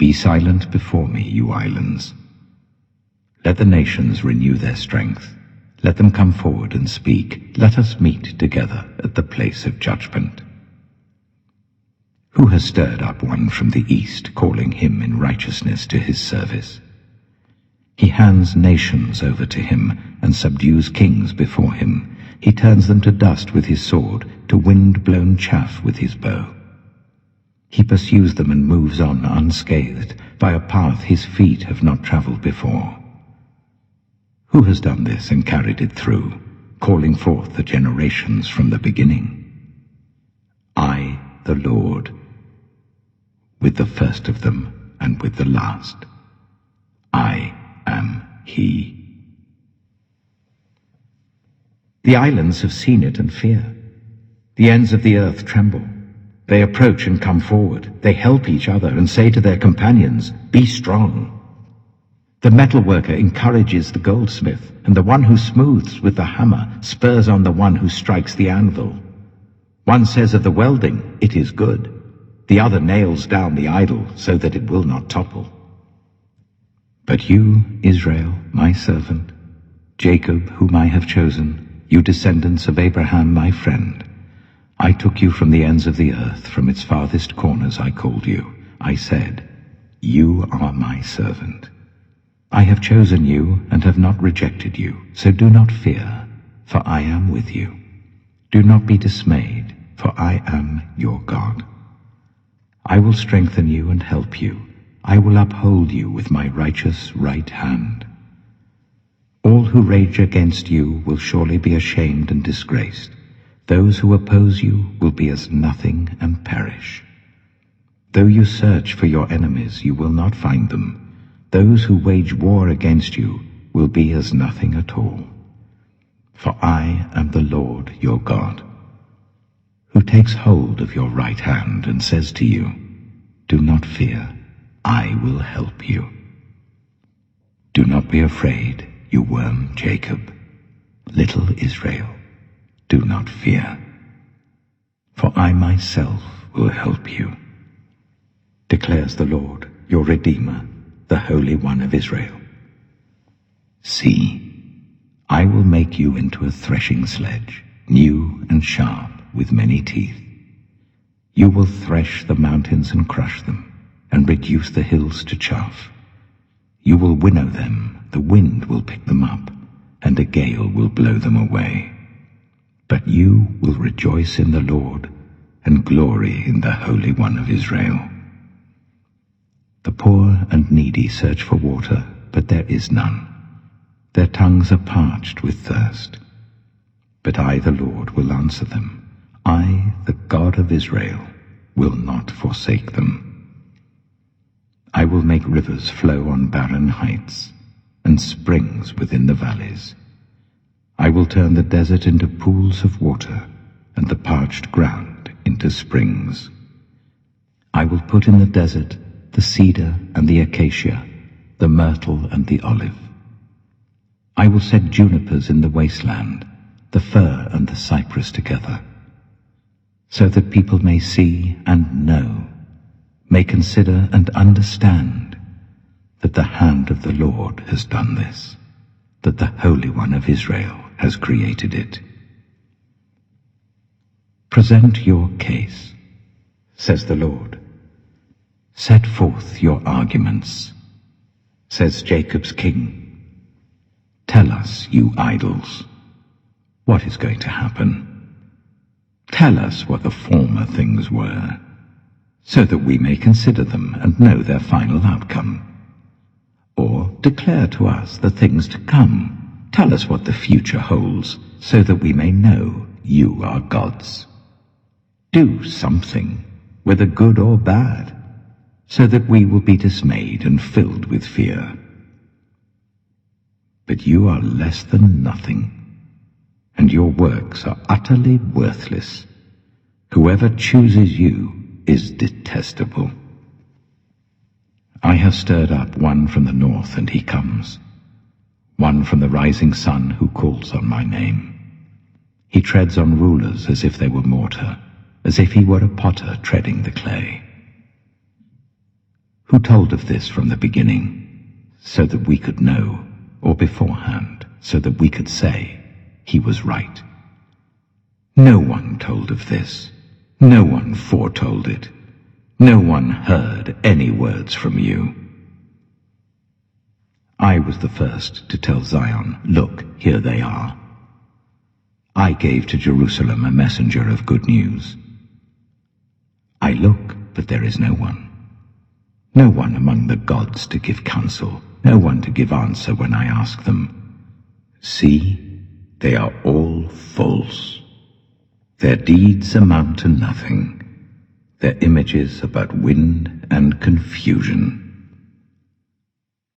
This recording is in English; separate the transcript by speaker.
Speaker 1: Be silent before me, you islands. Let the nations renew their strength. Let them come forward and speak. Let us meet together at the place of judgment. Who has stirred up one from the east, calling him in righteousness to his service? He hands nations over to him and subdues kings before him. He turns them to dust with his sword, to wind-blown chaff with his bow. He pursues them and moves on unscathed, by a path his feet have not traveled before. Who has done this and carried it through, calling forth the generations from the beginning? I, the Lord, with the first of them and with the last. I am he. The islands have seen it and fear. The ends of the earth tremble. They approach and come forward. They help each other and say to their companions, "Be strong." The metalworker encourages the goldsmith, and the one who smooths with the hammer spurs on the one who strikes the anvil. One says of the welding, "It is good." The other nails down the idol so that it will not topple. But you, Israel, my servant, Jacob, whom I have chosen, you descendants of Abraham, my friend, I took you from the ends of the earth, from its farthest corners I called you. I said, "You are my servant." I have chosen you and have not rejected you, so do not fear, for I am with you. Do not be dismayed, for I am your God. I will strengthen you and help you. I will uphold you with my righteous right hand. All who rage against you will surely be ashamed and disgraced. Those who oppose you will be as nothing and perish. Though you search for your enemies, you will not find them. Those who wage war against you will be as nothing at all. For I am the Lord your God, who takes hold of your right hand and says to you, "Do not fear, I will help you." Do not be afraid, you worm Jacob, little Israel, do not fear. For I myself will help you, declares the Lord, your Redeemer, the Holy One of Israel. See, I will make you into a threshing sledge, new and sharp, with many teeth. You will thresh the mountains and crush them, and reduce the hills to chaff. You will winnow them, the wind will pick them up, and a gale will blow them away. But you will rejoice in the Lord, and glory in the Holy One of Israel. The poor and needy search for water, but there is none. Their tongues are parched with thirst. But I, the Lord, will answer them. I, the God of Israel, will not forsake them. I will make rivers flow on barren heights, and springs within the valleys. I will turn the desert into pools of water, and the parched ground into springs. I will put in the desert the cedar and the acacia, the myrtle and the olive. I will set junipers in the wasteland, the fir and the cypress together, so that people may see and know, may consider and understand that the hand of the Lord has done this, that the Holy One of Israel has created it. Present your case, says the Lord. Set forth your arguments, says Jacob's king. Tell us, you idols, what is going to happen. Tell us what the former things were, so that we may consider them and know their final outcome. Or declare to us the things to come. Tell us what the future holds, so that we may know you are gods. Do something, whether good or bad, so that we will be dismayed and filled with fear. But you are less than nothing, and your works are utterly worthless. Whoever chooses you is detestable. I have stirred up one from the north, and he comes, one from the rising sun who calls on my name. He treads on rulers as if they were mortar, as if he were a potter treading the clay. Who told of this from the beginning, so that we could know, or beforehand, so that we could say, he was right? No one told of this. No one foretold it. No one heard any words from you. I was the first to tell Zion, look, here they are. I gave to Jerusalem a messenger of good news. I look, but there is no one. No one among the gods to give counsel, no one to give answer when I ask them. See, they are all false. Their deeds amount to nothing. Their images are but wind and confusion.